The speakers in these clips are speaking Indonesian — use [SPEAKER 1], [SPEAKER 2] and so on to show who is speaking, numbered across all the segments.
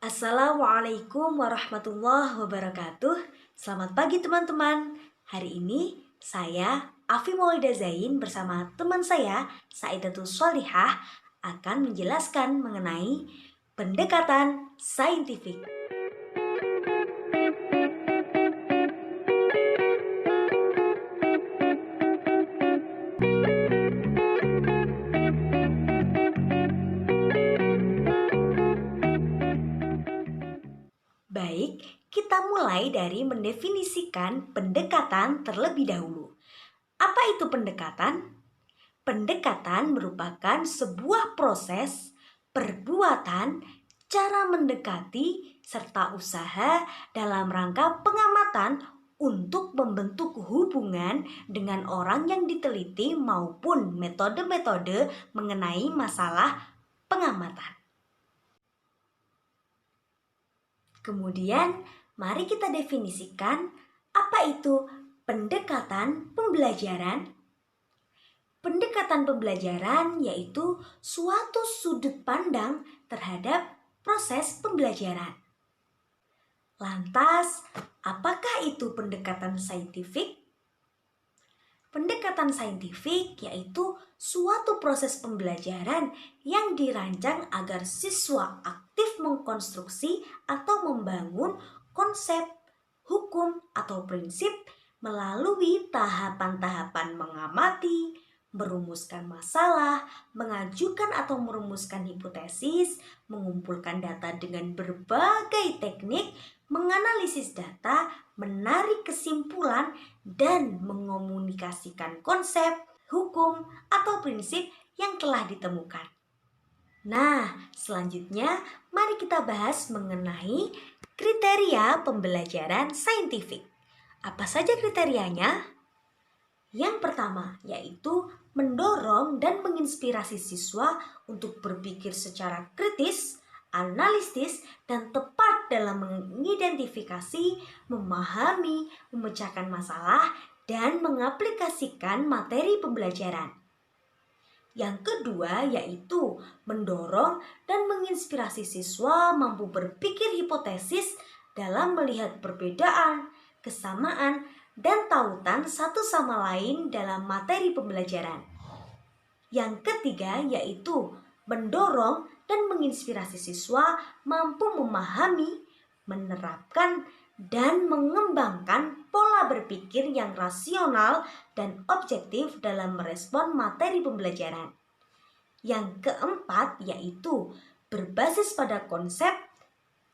[SPEAKER 1] Assalamualaikum warahmatullahi wabarakatuh. Selamat pagi teman-teman. Hari ini saya Afi Maulida Zain bersama teman saya Saidatul Sholihah akan menjelaskan mengenai pendekatan saintifik. Baik, kita mulai dari mendefinisikan pendekatan terlebih dahulu. Apa itu pendekatan? Pendekatan merupakan sebuah proses, perbuatan, cara mendekati, serta usaha dalam rangka pengamatan untuk membentuk hubungan dengan orang yang diteliti maupun metode-metode mengenai masalah pengamatan. Kemudian, mari kita definisikan apa itu pendekatan pembelajaran. Pendekatan pembelajaran yaitu suatu sudut pandang terhadap proses pembelajaran. Lantas, apakah itu pendekatan saintifik? Pendekatan saintifik yaitu suatu proses pembelajaran yang dirancang agar siswa aktif mengkonstruksi atau membangun konsep, hukum, atau prinsip melalui tahapan-tahapan mengamati, merumuskan masalah, mengajukan atau merumuskan hipotesis, mengumpulkan data dengan berbagai teknik, menganalisis data, menarik kesimpulan, dan mengomunikasikan konsep, hukum, atau prinsip yang telah ditemukan. Nah, selanjutnya mari kita bahas mengenai kriteria pembelajaran saintifik. Apa saja kriterianya? Yang pertama yaitu mendorong dan menginspirasi siswa untuk berpikir secara kritis, analitis, dan tepat dalam mengidentifikasi, memahami, memecahkan masalah, dan mengaplikasikan materi pembelajaran. Yang kedua yaitu mendorong dan menginspirasi siswa mampu berpikir hipotesis dalam melihat perbedaan, kesamaan, dan tautan satu sama lain dalam materi pembelajaran. Yang ketiga yaitu mendorong dan menginspirasi siswa mampu memahami, menerapkan, dan mengembangkan pola berpikir yang rasional dan objektif dalam merespon materi pembelajaran. Yang keempat yaitu berbasis pada konsep,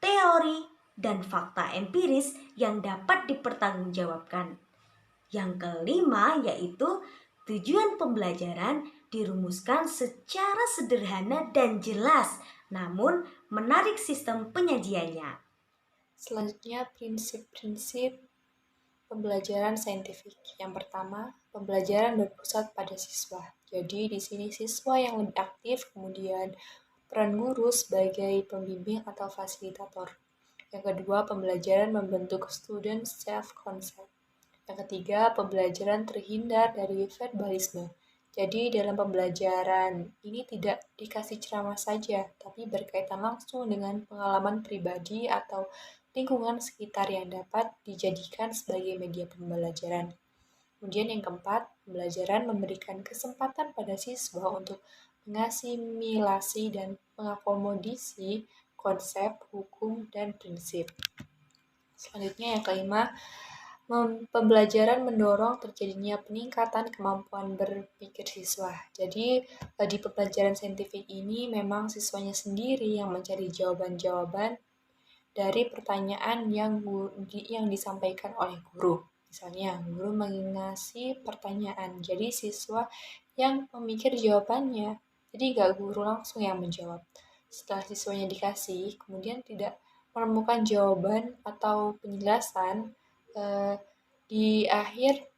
[SPEAKER 1] teori, dan fakta empiris yang dapat dipertanggungjawabkan. Yang kelima yaitu tujuan pembelajaran dirumuskan secara sederhana dan jelas, namun menarik sistem penyajiannya.
[SPEAKER 2] Selanjutnya, prinsip-prinsip pembelajaran saintifik. Yang pertama, pembelajaran berpusat pada siswa. Jadi, di sini siswa yang lebih aktif, kemudian peran guru sebagai pembimbing atau fasilitator. Yang kedua, pembelajaran membentuk student self-concept. Yang ketiga, pembelajaran terhindar dari verbalisme. Jadi, dalam pembelajaran ini tidak dikasih ceramah saja, tapi berkaitan langsung dengan pengalaman pribadi atau lingkungan sekitar yang dapat dijadikan sebagai media pembelajaran. Kemudian yang keempat, pembelajaran memberikan kesempatan pada siswa untuk mengasimilasi dan mengakomodasi konsep, hukum, dan prinsip. Selanjutnya yang kelima, pembelajaran mendorong terjadinya peningkatan kemampuan berpikir siswa. Jadi di pembelajaran saintifik ini memang siswanya sendiri yang mencari jawaban-jawaban dari pertanyaan yang disampaikan oleh guru. Misalnya, guru mengasih pertanyaan, jadi siswa yang memikir jawabannya. Jadi gak guru langsung yang menjawab. Setelah siswanya dikasih, kemudian tidak menemukan jawaban atau penjelasan, di akhir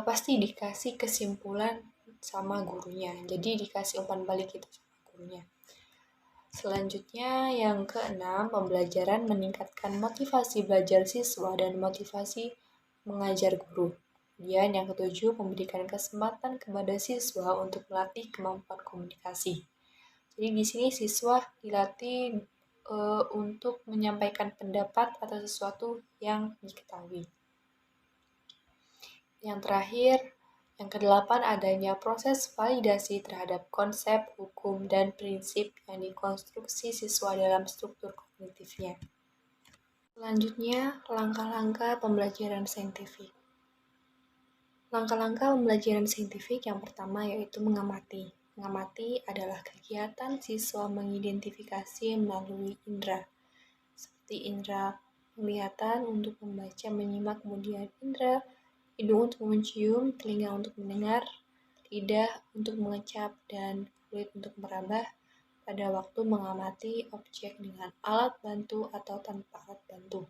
[SPEAKER 2] pasti dikasih kesimpulan sama gurunya. Jadi dikasih umpan balik itu sama gurunya. Selanjutnya yang keenam, pembelajaran meningkatkan motivasi belajar siswa dan motivasi mengajar guru. Kemudian yang ketujuh, memberikan kesempatan kepada siswa untuk melatih kemampuan komunikasi. Jadi di sini siswa dilatih untuk menyampaikan pendapat atas sesuatu yang diketahui. Yang terakhir, yang kedelapan, adanya proses validasi terhadap konsep, hukum, dan prinsip yang dikonstruksi siswa dalam struktur kognitifnya. Selanjutnya, langkah-langkah pembelajaran saintifik. Langkah-langkah pembelajaran saintifik yang pertama yaitu mengamati. Mengamati adalah kegiatan siswa mengidentifikasi melalui indera, seperti indera penglihatan untuk membaca, menyimak, kemudian indera hidung untuk mencium, telinga untuk mendengar, lidah untuk mengecap, dan kulit untuk meraba pada waktu mengamati objek dengan alat bantu atau tanpa alat bantu.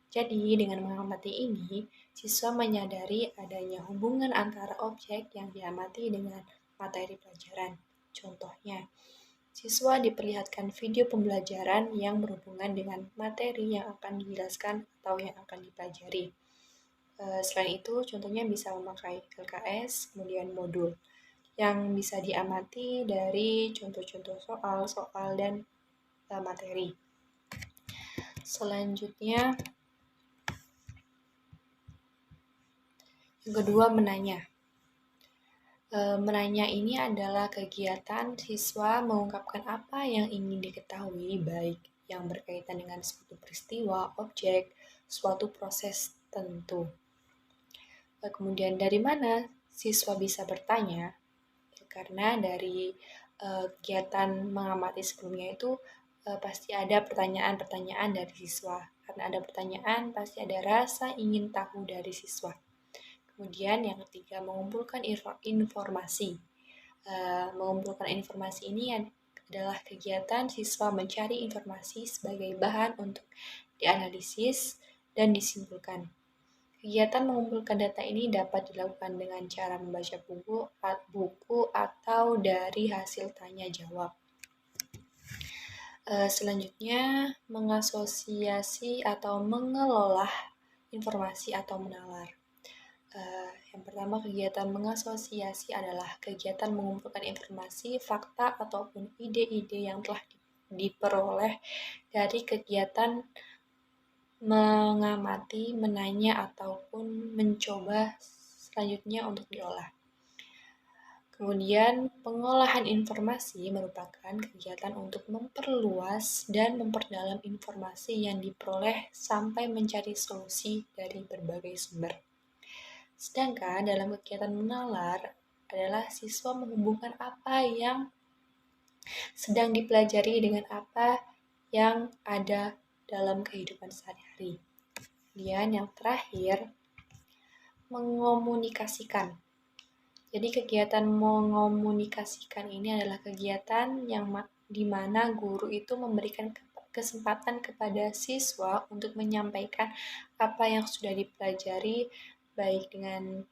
[SPEAKER 2] Jadi, dengan mengamati ini, siswa menyadari adanya hubungan antara objek yang diamati dengan materi pelajaran. Contohnya, siswa diperlihatkan video pembelajaran yang berhubungan dengan materi yang akan dijelaskan atau yang akan dipelajari. Selain itu, contohnya bisa memakai LKS, kemudian modul yang bisa diamati dari contoh-contoh soal, dan materi. Selanjutnya, yang kedua, menanya. Menanya ini adalah kegiatan siswa mengungkapkan apa yang ingin diketahui, baik yang berkaitan dengan suatu peristiwa, objek, suatu proses tertentu. Kemudian dari mana siswa bisa bertanya? Karena dari kegiatan mengamati sebelumnya itu pasti ada pertanyaan-pertanyaan dari siswa. Karena ada pertanyaan, pasti ada rasa ingin tahu dari siswa. Kemudian yang ketiga, mengumpulkan informasi. Mengumpulkan informasi ini adalah kegiatan siswa mencari informasi sebagai bahan untuk dianalisis dan disimpulkan. Kegiatan mengumpulkan data ini dapat dilakukan dengan cara membaca buku atau dari hasil tanya jawab. Selanjutnya, mengasosiasi atau mengelola informasi atau menalar. Yang pertama, kegiatan mengasosiasi adalah kegiatan mengumpulkan informasi, fakta, ataupun ide-ide yang telah diperoleh dari kegiatan mengamati, menanya, ataupun mencoba selanjutnya untuk diolah. Kemudian, pengolahan informasi merupakan kegiatan untuk memperluas dan memperdalam informasi yang diperoleh sampai mencari solusi dari berbagai sumber. Sedangkan dalam kegiatan menalar adalah siswa menghubungkan apa yang sedang dipelajari dengan apa yang ada dalam kehidupan sehari-hari. Kemudian yang terakhir, mengomunikasikan. Jadi kegiatan mengomunikasikan ini adalah kegiatan yang di mana guru itu memberikan kesempatan kepada siswa untuk menyampaikan apa yang sudah dipelajari, baik dengan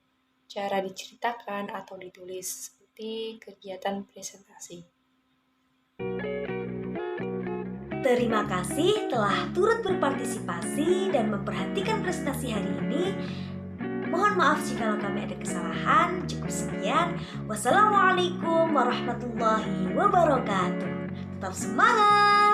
[SPEAKER 2] cara diceritakan atau ditulis, seperti kegiatan presentasi.
[SPEAKER 1] Terima kasih telah turut berpartisipasi dan memperhatikan prestasi hari ini. Mohon maaf jika kami ada kesalahan. Cukup sekian. Wassalamualaikum warahmatullahi wabarakatuh. Tetap semangat!